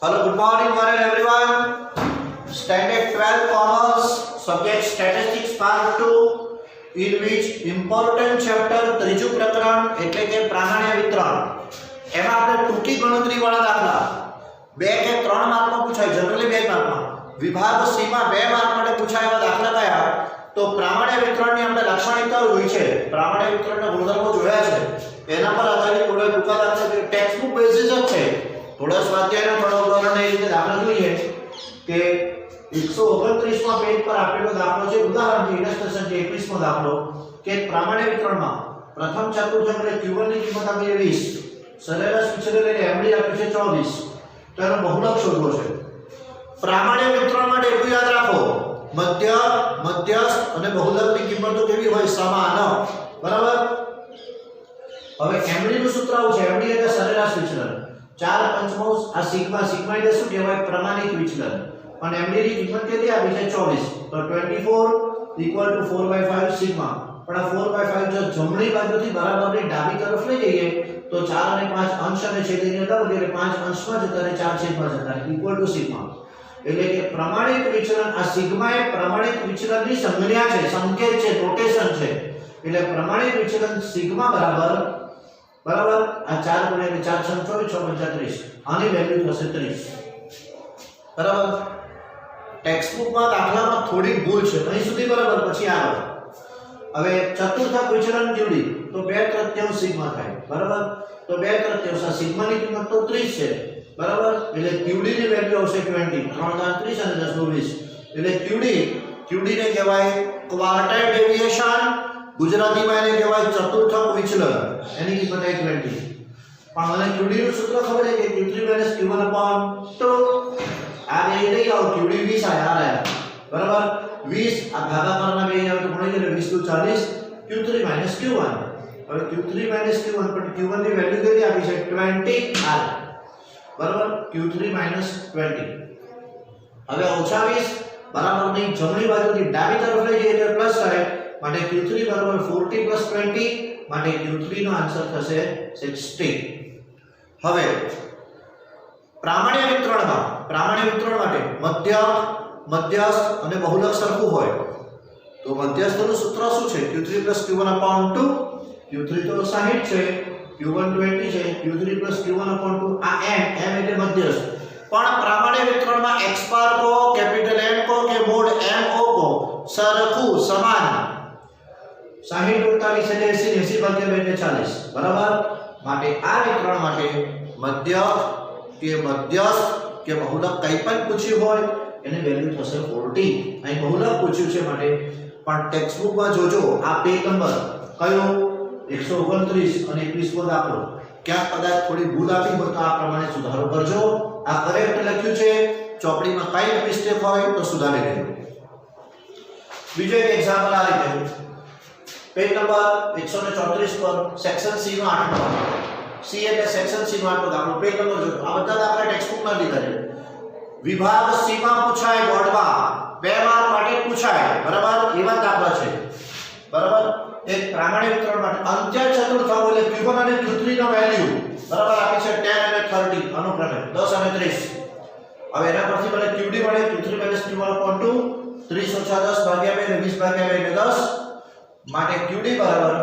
Hello, good morning, one and everyone. Standard 12 Commerce, subject Statistics Part 2, in which important chapter ત્રીજું પ્રકરણ એટલે કે પ્રામાણ્ય વિતરણ. એમાં આપણે ટૂંકી ગણતરી વાળા દાખલા 2 કે 3 માર્કમાં પૂછાય, જનરલી 2 માર્કમાં. વિભાગ સી માં 2 માર્ક માટે પૂછાય એવા દાખલા કયા? તો પ્રામાણ્ય વિતરણની આપણે લાક્ષણિકતાઓ જોઈ છે, પ્રામાણ્ય વિતરણના ગુણધર્મો જોયા છે. એના પર આધારિત થોડા ટૂંકા દાખલા ટેક્સ્ટ બુક બેસિસ જ છે. थोड़ा स्वाध्यायનો થોડો ઉદાહરણ એ રીતે દાખલા જોઈએ કે 129 માં પેજ પર આપેલો દાખલો છે, ઉદાહરણ છે, ઇલસ્ટ્રેશન છે 21 મો દાખલો કે પ્રામાણ્ય વિતરણમાં પ્રથમ ચતુર્થાંશ એટલે q1 ની કિંમત આપી છે 20, સરેરાશ વિચલન એટલે md આપી છે 24, તો એનો બહુલક શોધવો છે. પ્રામાણ્ય વિતરણ માટે એટલું યાદ રાખો, મધ્ય, મધ્યસ્થ અને બહુલકની કિંમતો કેવી હોય? સમાન. બરાબર. હવે md નું સૂત્ર આવું છે, md એટલે સરેરાશ વિચલન, 4/5 આ સિગ્મા, સિગ્મા એટલે શું કહેવાય? પ્રમાણિત વિચલન. અને md ની કિંમત કેટલી આપી છે? 24, તો 24 = 4/5 સિગ્મા. પણ આ 4/5 જો જમણી બાજુથી બરાબરની ડાબી તરફ લઈ જઈએ તો 4 અને 5 અંશ અને છેદની અંદર એટલે 5 અંશમાં જતા રહે, 4 છેદમાં જતા રહે, = સિગ્મા. એટલે કે પ્રમાણિત વિચલન, આ સિગ્મા એ પ્રમાણિત વિચલનની સંજ્ઞા છે, સંકેત છે, નોટેશન છે. એટલે પ્રમાણિત વિચલન સિગ્મા બરાબર આ 4 ગુણ્યા 4 × 24 = 30. આની વેલ્યુ થશે 30. બરાબર. ટેક્સ્ટ બુકમાં દાખલામાં થોડી ભૂલ છે અહીં સુધી, બરાબર. પછી આગળ હવે ચતુર્થાંશ વિચલન જોડી તો 2/3 સિગ્મા થાય. બરાબર. તો 2/3 આ સિગ્માની કિંમત તો 30 છે. બરાબર. એટલે QD ની વેલ્યુ આવશે 20, 3 × 30 અને 10 × 20. એટલે QD ને કહેવાય ક્વાર્ટાઇલ ડેવિએશન, ગુજરાતીમાં એને કહેવાય ચતુર્થાંશ વિચલન. એની કિંમત 20. પણ મને QD નું સૂત્ર ખબર છે કે Q3 - Q1/2. આ બે લઈ આવો, QD 20 આયા. બરાબર. 20 આ ભાગાકારના બે આવે તો મળી જાય 20 × 40, Q3 - Q1. હવે Q3 - Q1 પણ Q1 ની વેલ્યુ કેટલી આપી છે? 20 r. બરાબર. Q3 - 20. હવે -20 બરાબરની જમણી બાજુથી ડાબી તરફ લઈ જઈએ એટલે પ્લસ થાય, માટે Q3 = 40 + 20, માટે Q3 નો આન્સર થશે 60. હવે પ્રામાણ્ય વિતરણ માટે મધ્ય, મધ્યસ્થ અને બહુલક સરખું હોય તો મધ્યસ્થનું સૂત્ર શું છે? Q3 + Q1/2. Q3 તો 60 છે, Q1 20 છે, Q3 + Q1/2. આ m એટલે મધ્યસ્થ. પણ પ્રામાણ્ય વિતરણમાં x બાર કો, કેપિટલ M કો કે મોડ M O કો સરખું, સમાન. 60 × 40 એટલે 80, 80 / 2 એટલે 40. બરાબર. માટે આ વિતરણ માટે મધ્ય કે મધ્યસ્થ કે બહુલક કંઈ પણ પૂછ્યું હોય એની વેલ્યુ થશે 40. અહીં બહુલક પૂછ્યું છે માટે, પણ ટેક્સ્ટ બુકમાં જોજો આ પેજ નંબર કયો 129 અને 21 મો દાખલો, ક્યાં કદાચ થોડી ભૂલ આપી હોય તો આ પ્રમાણે સુધારો કરજો. આ કરેક્ટ લખ્યું છે, ચોપડીમાં કઈ મિસ્ટેક હોય તો સુધારી લેજો. બીજો એક એક્ઝામ્પલ આ રીતે, પેજ નંબર 134 પર સેક્શન સી નો 8મો દાખલો. સી એટલે સેક્શન સી નો 8મો દાખલો. પેજ નંબર જોજો. આ બધા દાખલા ટેક્સ્ટ બુકમાં લીધા છે. વિભાગ સી માં પૂછાય, બોર્ડમાં 2 માર્ક માટે પૂછાય. બરાબર. એવા દાખલા છે. બરાબર. એક પ્રામાણ્ય વિતરણ માટે અંત્ય ચતુર્થાંશ એટલે Q1 અને Q3 નો વેલ્યુ બરાબર આપી છે 10 અને 30 અનુક્રમે 10 અને 30. હવે એના પરથી મને QD મળે Q3 - Q1/2, 30 - 10 / 2 એટલે 20 / 2 એટલે 10. માટે QD બરાબર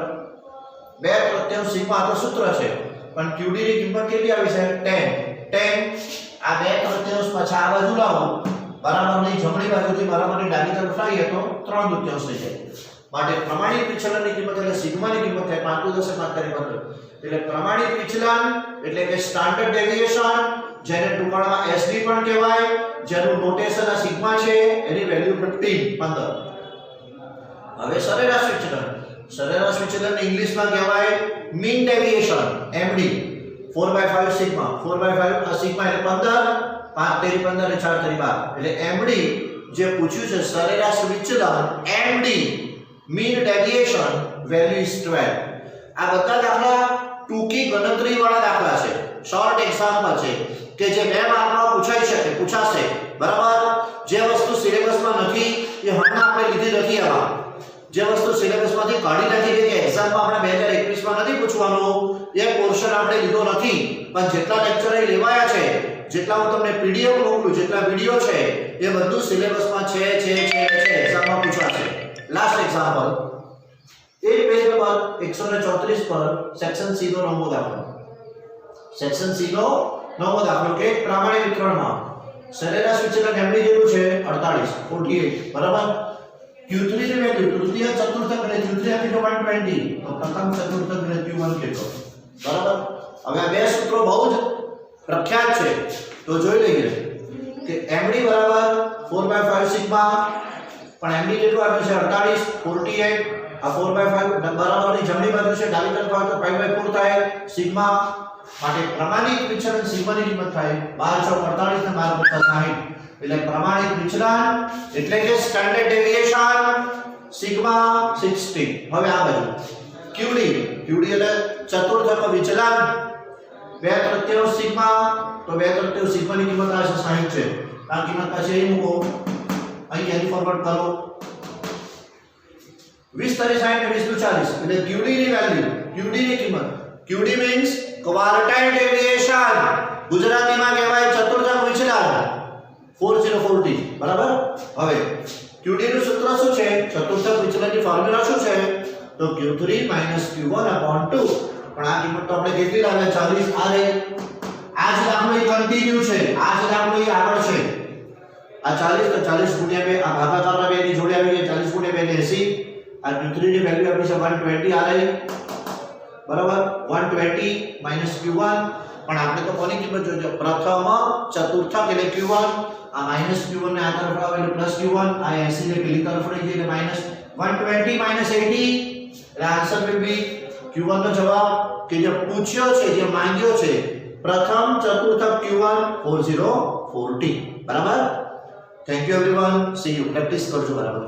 2/3 સિગ્મા તો સૂત્ર છે, પણ QD ની કિંમત કેટલી આવી છે? 10. આ 2/3 પાછા આ બાજુ લાવો, બરાબરની જમણી બાજુથી બરાબરની ડાબી તરફ લાવીએ તો 3/3 થઈ જાય. માટે પ્રમાણિત વિચલનની કિંમત એટલે સિગ્માની કિંમત થાય 5 × 10 = 15. એટલે પ્રમાણિત વિચલન એટલે કે સ્ટાન્ડર્ડ ડેવિએશન, જેને ટૂંકાણમાં SD પણ કહેવાય, જેનું નોટેશન આ સિગ્મા છે, એની વેલ્યુ 15. હવે સરેરાશ વિચલન ઇંગ્લિશમાં કહેવાય mean deviation, MD. 4/5 sigma, 4/5 sigma એટલે 15, 5 × 15 એટલે 4 × 12. એટલે MD જે પૂછ્યું છે સરેરાશ વિચલન, MD mean deviation value is 12. આ બધા દાખલા ટૂંકી ગણતરી વાળા દાખલા છે, શોર્ટ એક્ઝામ્પલ છે કે જે 2 માર્કમાં પૂછાશે. બરાબર. જે વસ્તુ સિલેબસમાં નથી એ હમણાં આપણે લીધી નથી. આમાં જે વસ્તુ સિલેબસમાંથી કાઢી નાખી કે એક્ઝામમાં આપણે 2021 માં નથી પૂછવાનું, એ પોર્શન આપણે લીધો નથી, પણ જેટલા લેક્ચર અહીં લેવાયા છે જેટલા હું તમને પીડીએફ મોકલું, જેટલા વિડિયો છે એ બધું સિલેબસમાં છે એક્ઝામમાં પૂછાશે. લાસ્ટ એક્ઝામ્પલ, એ પેજ નંબર 134 પર સેક્શન સી નો નવમો દાખલો. સેક્શન સી નો નવમો દાખલો કે પ્રામાણિક વિતરણમાં સરેરાશ વિચલન એમડી જેટલું છે 48 બરાબર. Q3 ની વેલ્યુ તૃતીય ચતુર્થક અને તૃતીય થી 120 તો પ્રથમ ચતુર્થક અને Q1 કેટલો બરાબર. હવે આ બે સૂત્રો બહુ જ પ્રખ્યાત છે તો જોઈ લઈએ કે md બરાબર 4/5 સિગ્મા, પણ md કેટલું આપ્યું છે 48 આ 4/5 બરાબરની જમણી બાજુ છે, ડાબી તરફ આવે તો 5/4 થાય. સિગ્મા માટે પ્રમાણિક વિચલન સિગ્માની કિંમત થાય 12 × 48 ને 12 × 60 એટલે પ્રમાણિક વિચલન એટલે કે સ્ટાન્ડર્ડ ડેવિએશન સિગ્મા 60. હવે આ બાજુ QD એટલે ચતુર્થક વિચલન 2/3 સિગ્મા, તો 2/3 સિગ્માની કિંમત આવે છે 60 છે. આ કિંમત પાછી અહીં મૂકો, અહીં કેરી ફોરવર્ડ કરો. 20 × 60 ને 20 × 40 એટલે QD ની વેલ્યુ, QD ની કિંમત, QD મીન્સ ક્વાર્ટાઇલ ડેવિએશન, ગુજરાતીમાં કહેવાય ચતુર્થક વિચલન 4040 બરાબર. હવે QD નું સૂત્ર શું છે, ચતુર્થક વિચલનની ફોર્મ્યુલા શું છે, તો Q3 - Q1/2. પણ આ કિંમત તો આપણે કેટલી લાવે 40 આ રે. આ જ દાખલો એ કન્ટિન્યુ છે, આ જ દાખલો એ આગળ છે. આ 40 તો 40 × 2 આ ભાગાકારના બે ની જોડે આવી ગઈ 40 × 2 એટલે 80. આ Q3 ની વેલ્યુ આપી છે 120 આ રે બરાબર. 120 - Q1, પણ આપણે તો કોની કિંમત જોઈએ, પ્રથમ ચતુર્થક એટલે Q1. આ -Q1 ને આ તરફ આવે એટલે +Q1, આ 80 ને પેલી તરફ રહી જાય એટલે -120 - 80 એટલે આન્સર વિલ બી Q1 નો જવાબ કે જે પૂછ્યો છે, જે માંગ્યો છે, પ્રથમ ચતુર્થક Q1 4040 બરાબર. Thank you everyone, C you. Practice કરજો બરાબર.